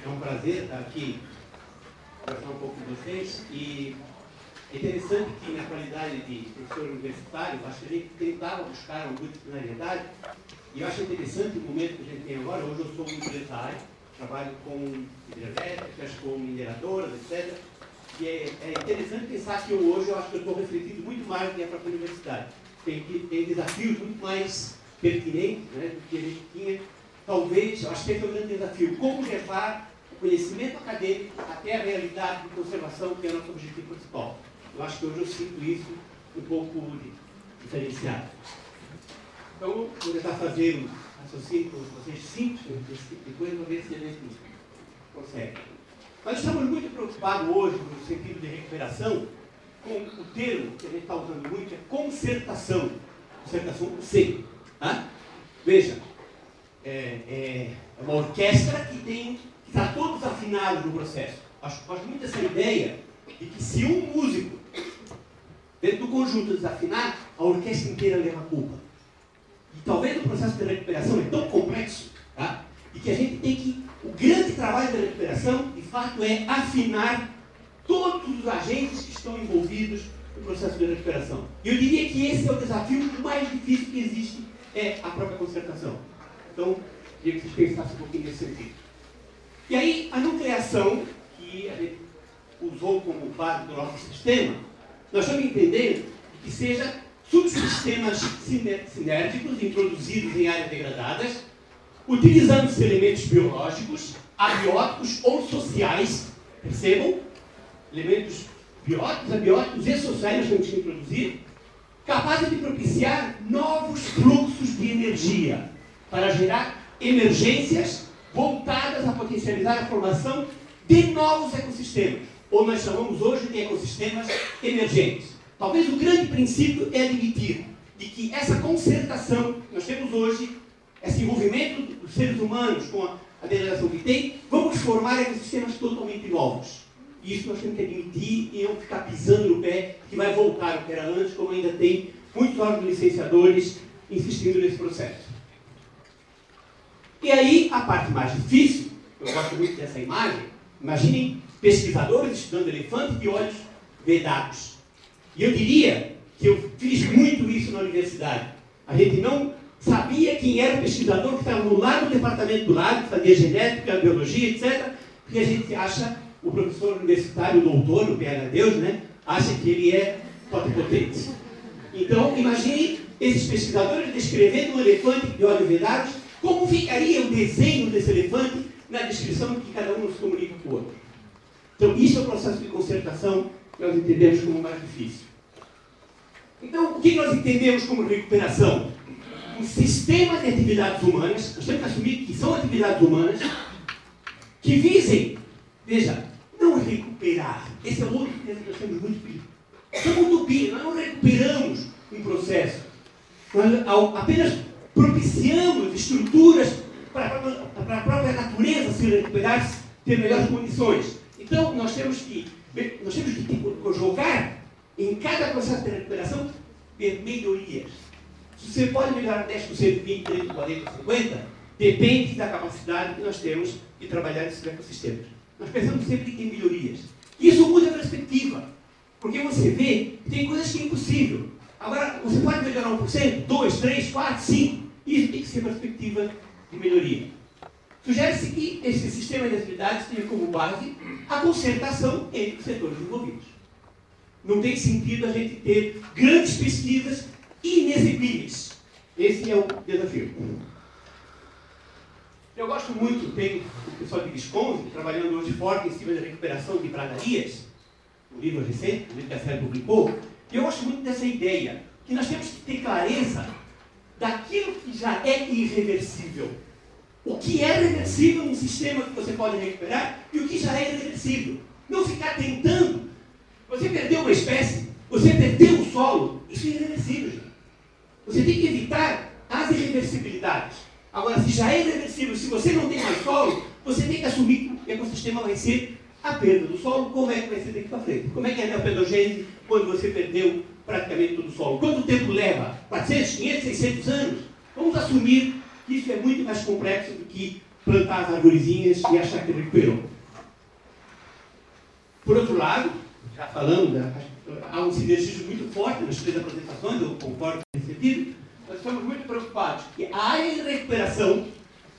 É um prazer estar aqui conversar um pouco com vocês e é interessante que na qualidade de professor universitário, acho que a gente tentava buscar uma multidisciplinariedade e eu acho interessante o momento que a gente tem agora. Hoje eu sou um empresário, trabalho com hidrelétricas, com mineradoras, etc. E é interessante pensar que hoje eu acho que eu estou refletindo muito mais do que a própria universidade. Tem desafios muito mais pertinentes, né, do que a gente tinha. Talvez, eu acho que esse é o grande desafio, como levar o conhecimento acadêmico até a realidade de conservação, que é o nosso objetivo principal. Eu acho que hoje eu sinto isso um pouco diferenciado. Então, vou tentar fazer um raciocínio com vocês simples, desse tipo de coisa, para ver se a gente consegue. Nós estamos muito preocupados hoje, no sentido de recuperação, com o termo que a gente está usando muito, é concertação. Concertação com C. Tá? Veja, é uma orquestra que está todos afinados no processo. Gosto muito dessa ideia de que se um músico, dentro do conjunto, desafinar, a orquestra inteira leva a culpa. E talvez o processo de recuperação é tão complexo, tá? E que a gente tem que... O grande trabalho da recuperação, de fato, é afinar todos os agentes que estão envolvidos no processo de recuperação. E eu diria que esse é o desafio mais difícil que existe, é a própria concertação. Então, queria que vocês pensassem um pouquinho nesse sentido. E aí, a nucleação, que a gente usou como base do nosso sistema, nós estamos entendendo que seja subsistemas sinérgicos introduzidos em áreas degradadas, utilizando os elementos biológicos, abióticos ou sociais, percebam, elementos bióticos, abióticos e sociais nós temos que introduzir, capazes de propiciar novos fluxos de energia para gerar emergências voltadas a potencializar a formação de novos ecossistemas, ou nós chamamos hoje de ecossistemas emergentes. Talvez o grande princípio é admitir de que essa concertação que nós temos hoje, esse envolvimento dos seres humanos com a degradação que tem, vamos formar ecossistemas totalmente novos. E isso nós temos que admitir e não ficar pisando no pé que vai voltar ao que era antes, como ainda tem muitos órgãos licenciadores insistindo nesse processo. E aí, a parte mais difícil, eu gosto muito dessa imagem, imaginem pesquisadores estudando elefante de olhos vedados. E eu diria que eu fiz muito isso na universidade. A gente não sabia quem era o pesquisador que estava no lado do departamento do lado, que fazia genética, biologia, etc. Porque a gente acha, o professor universitário, o doutor, o PhD, né, acha que ele é potente. Então, imagine esses pesquisadores descrevendo um elefante de olhos vedados, como ficaria o desenho desse elefante na descrição que cada um nos comunica com o outro. Então, isso é o processo de concertação que nós entendemos como mais difícil. Então, o que nós entendemos como recuperação? Um sistema de atividades humanas, nós temos que assumir que são atividades humanas, que visem, veja, não recuperar. Esse é o outro que nós temos muito perigo. Somos utopia, nós não recuperamos um processo. Nós apenas propiciamos estruturas para a própria natureza se recuperar, ter melhores condições. Então, nós temos que jogar em cada processo de recuperação ter melhorias. Se você pode melhorar 10%, 20%, 30%, 40%, 50%, depende da capacidade que nós temos de trabalhar nesses ecossistemas. Nós pensamos sempre em melhorias. Isso muda a perspectiva, porque você vê que tem coisas que é impossível. Agora, você pode melhorar 1%, 2%, 3%, 4%, 5%. Isso tem que ser perspectiva de melhoria. Sugere-se que esse sistema de atividades tenha como base a concertação entre os setores envolvidos. Não tem sentido a gente ter grandes pesquisas inexequíveis. Esse é o desafio. Eu gosto muito, tem o pessoal de Visconde, trabalhando hoje forte em cima da recuperação de pradarias, um livro recente, um livro que a série publicou, e eu gosto muito dessa ideia, que nós temos que ter clareza daquilo que já é irreversível. O que é reversível num sistema que você pode recuperar e o que já é irreversível. Não ficar tentando. Você perdeu uma espécie, você perdeu o solo, isso é irreversível, gente. Você tem que evitar as irreversibilidades. Agora, se já é irreversível, se você não tem mais solo, você tem que assumir que o ecossistema vai ser a perda do solo. Como é que vai ser daqui para frente? Como é que é a neopedogênese quando você perdeu praticamente todo o solo? Quanto tempo leva? 400, 500, 600 anos? Vamos assumir que isso é muito mais complexo do que plantar as arvorezinhas e achar que recuperou. Por outro lado, já falando, há um sinergismo muito forte nas três apresentações, eu concordo nesse sentido, nós estamos muito preocupados que a área de recuperação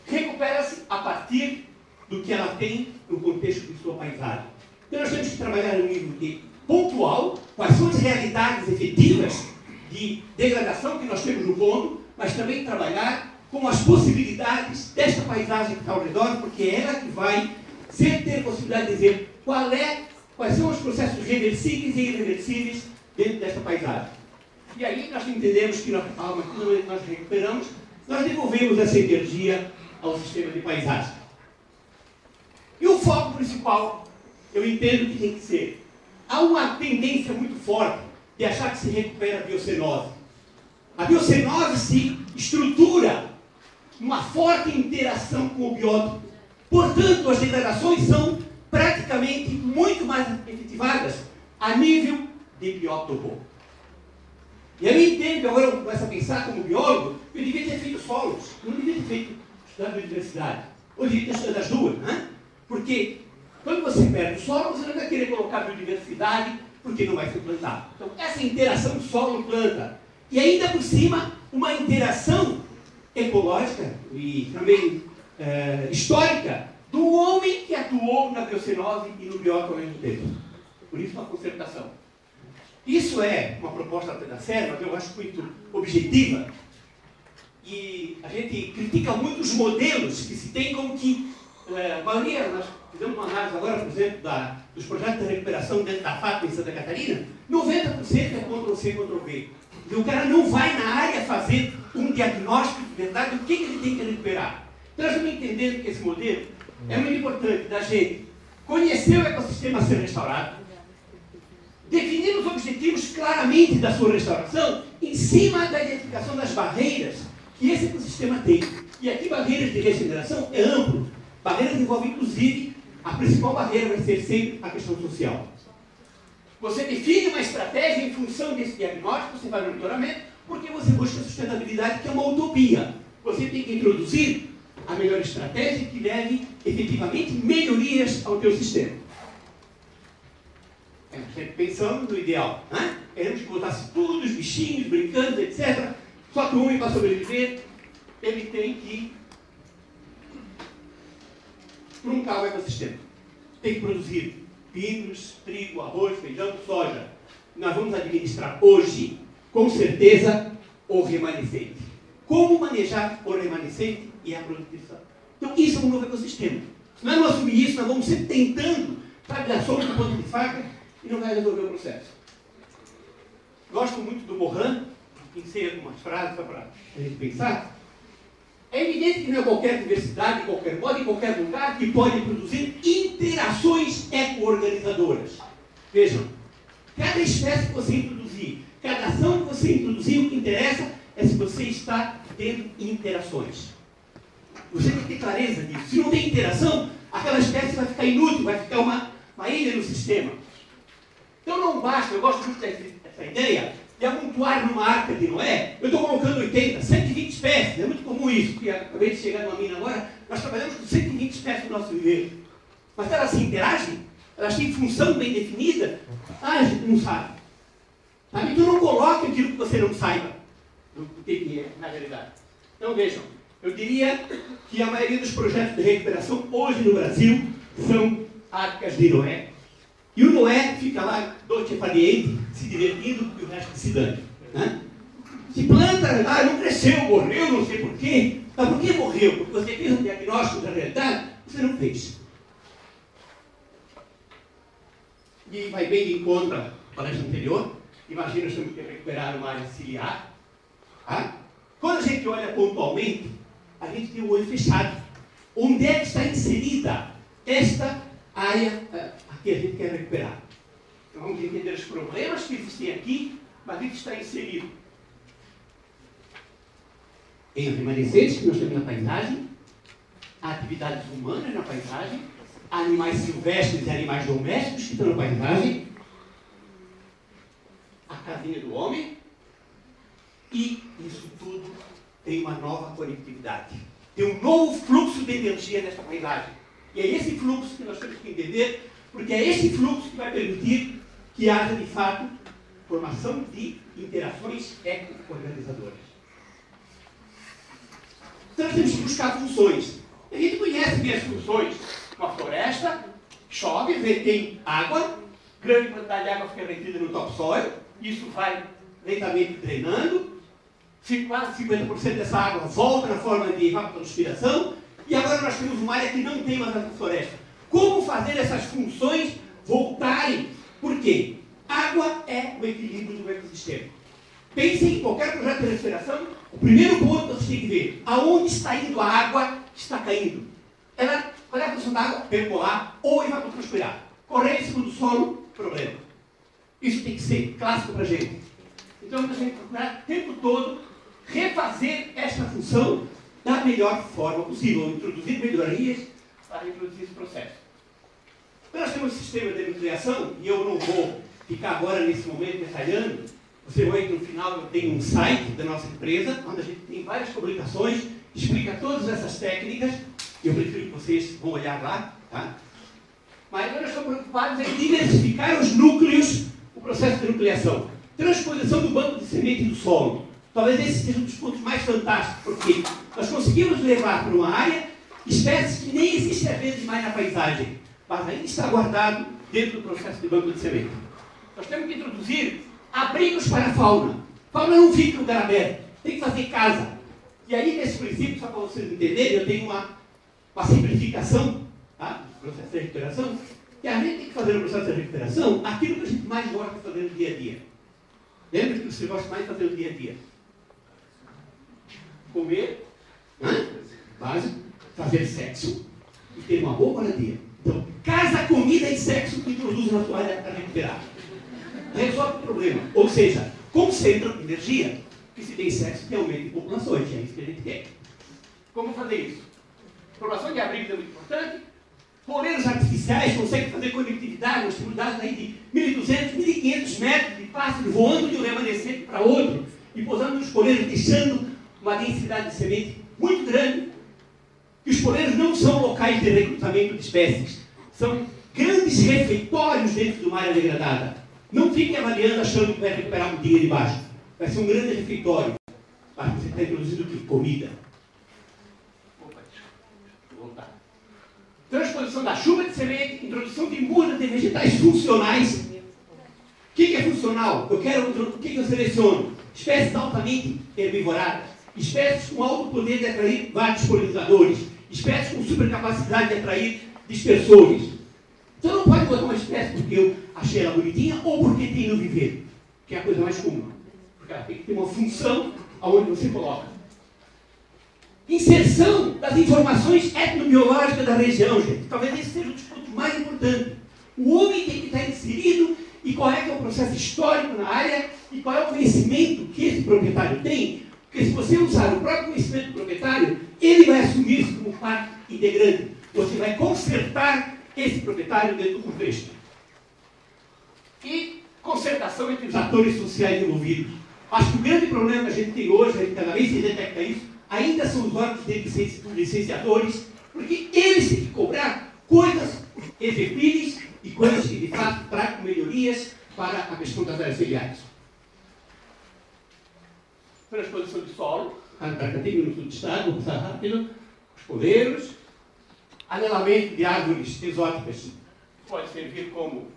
recupera-se a partir do que ela tem no contexto de sua paisagem. Então nós temos que trabalhar no nível de pontual, quais são as realidades efetivas de degradação que nós temos no ponto, mas também trabalhar com as possibilidades desta paisagem que está ao redor, porque é ela que vai sempre ter a possibilidade de dizer quais são os processos reversíveis e irreversíveis dentro desta paisagem. E aí nós entendemos que, ao momento que nós recuperamos, nós devolvemos essa energia ao sistema de paisagem. E o foco principal, eu entendo que tem que ser, há uma tendência muito forte de achar que se recupera a biocenose. A biocenose se estrutura numa forte interação com o biótopo. Portanto, as degradações são praticamente muito mais efetivadas a nível de biótopo. E eu entendo, agora eu começo a pensar como biólogo, eu devia ter feito solos, eu não devia ter feito estudar biodiversidade. Ou devia ter estudado as duas, né? Porque quando você perde o solo, você não vai querer colocar biodiversidade, porque não vai ser plantado. Então, essa interação solo-planta, e ainda por cima, uma interação ecológica e também histórica do homem que atuou na biocenose e no biótopo ao mesmo tempo. Por isso, uma concertação. Isso é uma proposta da série, mas eu acho muito objetiva. E a gente critica muito os modelos que se tem como que a maioria, nós fizemos uma análise agora, por exemplo, dos projetos de recuperação dentro da FAP em Santa Catarina, 90% é Ctrl-C, Ctrl-V. E o cara não vai na área fazer um diagnóstico de verdade do que ele tem que recuperar. Então, nós estamos entendendo que esse modelo é muito importante da gente conhecer o ecossistema a ser restaurado, definir os objetivos claramente da sua restauração em cima da identificação das barreiras que esse ecossistema tem. E aqui, barreiras de regeneração é amplo. Barreiras envolvem, inclusive, a principal barreira vai ser sempre a questão social. Você define uma estratégia em função desse diagnóstico, você faz um monitoramento, porque você busca a sustentabilidade, que é uma utopia. Você tem que introduzir a melhor estratégia que leve, efetivamente, melhorias ao teu sistema. Sempre pensando no ideal, né? Queremos que botasse tudo, os bichinhos, brincando, etc. Só que o homem, para sobreviver, ele tem que truncar o ecossistema. Tem que produzir pinos, trigo, arroz, feijão, soja. Nós vamos administrar hoje, com certeza, o remanescente. Como manejar o remanescente e a produtividade? Então, isso é um novo ecossistema. Se nós não assumir isso, nós vamos sempre tentando, sabe, dar sopa do ponto de faca e não vai resolver o processo. Gosto muito do Morin, pensei algumas frases só para a gente pensar. É evidente que não é qualquer diversidade, de qualquer modo, em qualquer lugar, que pode produzir interações eco-organizadoras. Vejam, cada espécie que você introduzir, cada ação que você introduzir, o que interessa é se você está tendo interações. Você tem que ter clareza disso. Se não tem interação, aquela espécie vai ficar inútil, vai ficar uma ilha no sistema. Então não basta, eu gosto muito dessa ideia, de amontoar numa arca de Noé, eu estou colocando 80, 120 espécies, é muito comum isso, porque acabei de chegar numa mina agora, nós trabalhamos com 120 espécies no nosso viveiro. Mas elas se interagem? Elas têm função bem definida? A gente não sabe. Então não coloque aquilo que você não saiba do que é na realidade. Então vejam, eu diria que a maioria dos projetos de recuperação hoje no Brasil são arcas de Noé. E o Noé fica lá, doce faliente, se divertindo e o resto se dane. Né? Se planta, não cresceu, morreu, não sei porquê. Mas por que morreu? Porque você fez um diagnóstico da realidade? Você não fez. E vai bem de encontro à palestra anterior. Imagina, nós temos que recuperar uma área ciliar. Tá? Quando a gente olha pontualmente, a gente tem o olho fechado. Onde é que está inserida esta área que a gente quer recuperar? Então vamos entender os problemas que existem aqui, mas isso está inserido em remanescentes que nós temos na paisagem, atividades humanas na paisagem, animais silvestres e animais domésticos que estão na paisagem, a casinha do homem, e isso tudo tem uma nova conectividade. ter um novo fluxo de energia nesta paisagem. E é esse fluxo que nós temos que entender, porque é esse fluxo que vai permitir que haja, de fato, formação de interações eco-organizadoras. Então, nós temos que buscar funções. A gente conhece bem as funções. Uma floresta, chove, tem água, grande quantidade de água fica retida no topsoil, isso vai lentamente drenando, quase 50% dessa água volta na forma de evapotranspiração, e agora nós temos uma área que não tem mais essa floresta. Como fazer essas funções voltarem? Por quê? Água é o equilíbrio do ecossistema. Pensem em qualquer projeto de respiração, o primeiro ponto que você tem que ver, aonde está indo a água, está caindo. Qual é a função da água? Percolar ou evapotranspirar. Correr em cima do solo, problema. Isso tem que ser clássico para a gente. Então, a gente tem que procurar o tempo todo refazer esta função da melhor forma possível, introduzir melhorias para reproduzir esse processo. Então, nós temos um sistema de nucleação, e eu não vou ficar agora nesse momento detalhando. Você vai no final, eu tenho um site da nossa empresa, onde a gente tem várias publicações, explica todas essas técnicas. Eu prefiro que vocês vão olhar lá, tá? Mas nós estamos preocupados em diversificar os núcleos, o processo de nucleação. Transposição do banco de semente do solo. Talvez esse seja um dos pontos mais fantásticos, porque nós conseguimos levar para uma área espécies que nem existem às vezes mais na paisagem, mas ainda está guardado dentro do processo de banco de semente. Nós temos que introduzir abrigos para a fauna. A fauna não fica em lugar aberto, tem que fazer casa. E aí, nesse princípio, só para vocês entenderem, eu tenho uma simplificação, tá, do processo de recuperação, que a gente tem que fazer no processo de recuperação aquilo que a gente mais gosta de fazer no dia a dia. Lembra que você gosta mais de fazer no dia a dia? Comer, básico, fazer sexo e ter uma boa moradia. Então, casa, comida e sexo que introduz na sua área para recuperar. Resolve o problema. Ou seja, concentra energia, que se tem sexo tem aumento de populações, é isso que a gente quer. Como fazer isso? Formação de abrigos é muito importante. Poleiros artificiais conseguem fazer conectividade, nós temos dados aí de 1.200, 1.500 metros de pássaro voando de um remanescente para outro e pousando nos poleiros, deixando uma densidade de semente muito grande. E os poleiros não são locais de recrutamento de espécies, são grandes refeitórios dentro de uma área degradada. Não fiquem avaliando achando que vai recuperar um dia de baixo. Vai ser um grande refeitório. Mas você está introduzindo o que? Comida. Opa, vou voltar. Transposição da chuva de semente, introdução de mudas de vegetais funcionais. O que é funcional? O que eu seleciono? Espécies altamente herbivoradas, espécies com alto poder de atrair vários polinizadores, espécies com supercapacidade de atrair dispersores. Então não pode botar uma espécie porque eu achei ela bonitinha ou porque tem no viveiro, que é a coisa mais comum. Porque ela tem que ter uma função aonde você coloca. Inserção das informações etnobiológicas da região, gente. Talvez esse seja um dos pontos mais importantes. O homem tem que estar inserido e qual é que é o processo histórico na área e qual é o conhecimento que esse proprietário tem. Porque se você usar o próprio conhecimento do proprietário, ele vai assumir isso como parte integrante. Você vai consertar esse proprietário dentro do contexto. E concertação entre os atores sociais envolvidos. Acho que o grande problema que a gente tem hoje, a gente cada vez se detecta isso, ainda são os órgãos de licenciadores, porque eles têm que cobrar coisas executíveis e coisas que de fato tragam melhorias para a questão das áreas filiares. Transposição de solo, para ter minutos de estado, vou passar rápido. Os poleiros, anelamento de árvores exóticas pode servir como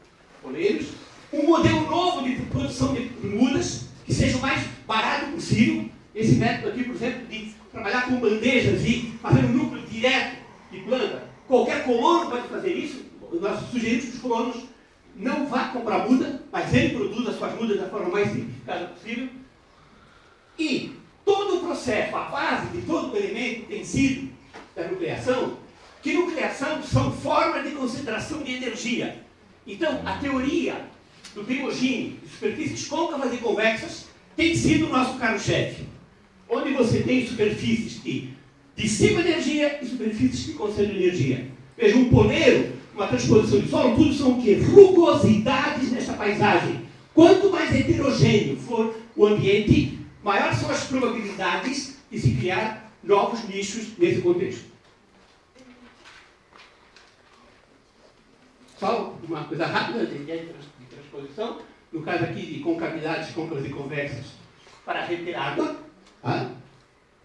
poleiros. Um modelo novo de produção de mudas que seja o mais barato possível. Esse método aqui, por exemplo, de trabalhar com bandejas e fazer um núcleo direto de planta. Qualquer colono pode fazer isso. Nós sugerimos que os colonos não vá comprar muda, mas ele produz as suas mudas da forma mais simplificada possível. E todo o processo, a base de todo o elemento tem sido da nucleação, que nucleação são formas de concentração de energia. Então, a teoria do Prigogine, de superfícies côncavas e convexas, tem sido o nosso carro-chefe. Onde você tem superfícies que dissipam energia e superfícies que concentram energia. Veja, um poleiro, uma transposição de solo, tudo são o quê? Rugosidades nessa paisagem. Quanto mais heterogêneo for o ambiente, maiores são as probabilidades de se criar novos nichos nesse contexto. Só uma coisa rápida de transposição, no caso aqui de concavidades, côncavas e convexas, para reter água, tá?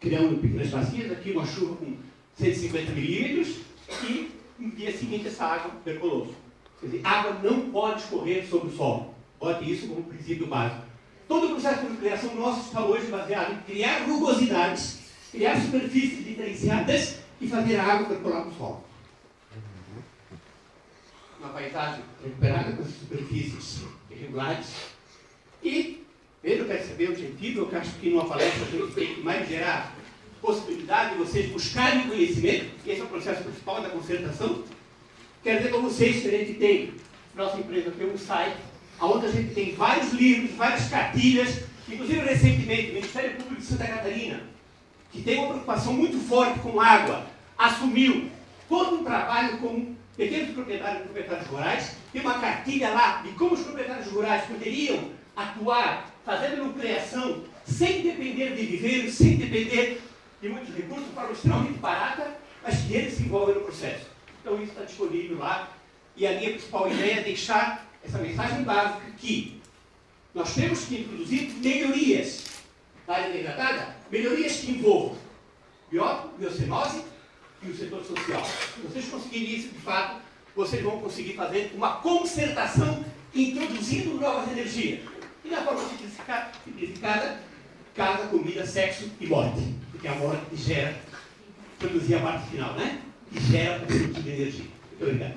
Criando pequenas bacias, aqui uma chuva com 150 milímetros, e no dia seguinte essa água percolou. Quer dizer, água não pode escorrer sobre o solo. Bote isso como princípio básico. Todo o processo de criação nosso está hoje baseado em criar rugosidades, criar superfícies diferenciadas e fazer a água percolar no solo. Uma paisagem recuperada com essas superfícies irregulares. E, Pedro percebeu o sentido, eu acho que numa palestra a gente tem que mais gerar possibilidade de vocês buscarem conhecimento, que esse é o processo principal da concertação. Quero dizer para vocês que a gente tem, nossa empresa tem um site, onde a gente tem vários livros, várias cartilhas, inclusive recentemente o Ministério Público de Santa Catarina, que tem uma preocupação muito forte com água, assumiu todo um trabalho com pequenos proprietários e proprietários rurais. Tem uma cartilha lá de como os proprietários rurais poderiam atuar, fazendo nucleação, sem depender de viveiros, sem depender de muitos recursos, de forma extremamente barata, mas que eles se envolvem no processo. Então isso está disponível lá. E a minha principal ideia é deixar essa mensagem básica que nós temos que introduzir melhorias da área degradada, melhorias que envolvam biótico, biocenose e o setor social. Se vocês conseguirem isso, de fato, vocês vão conseguir fazer uma concertação introduzindo novas energias. E na forma simplificada, casa, comida, sexo e morte. Porque a morte gera, produzir a parte final, né? Que gera o produto de energia. Muito obrigado.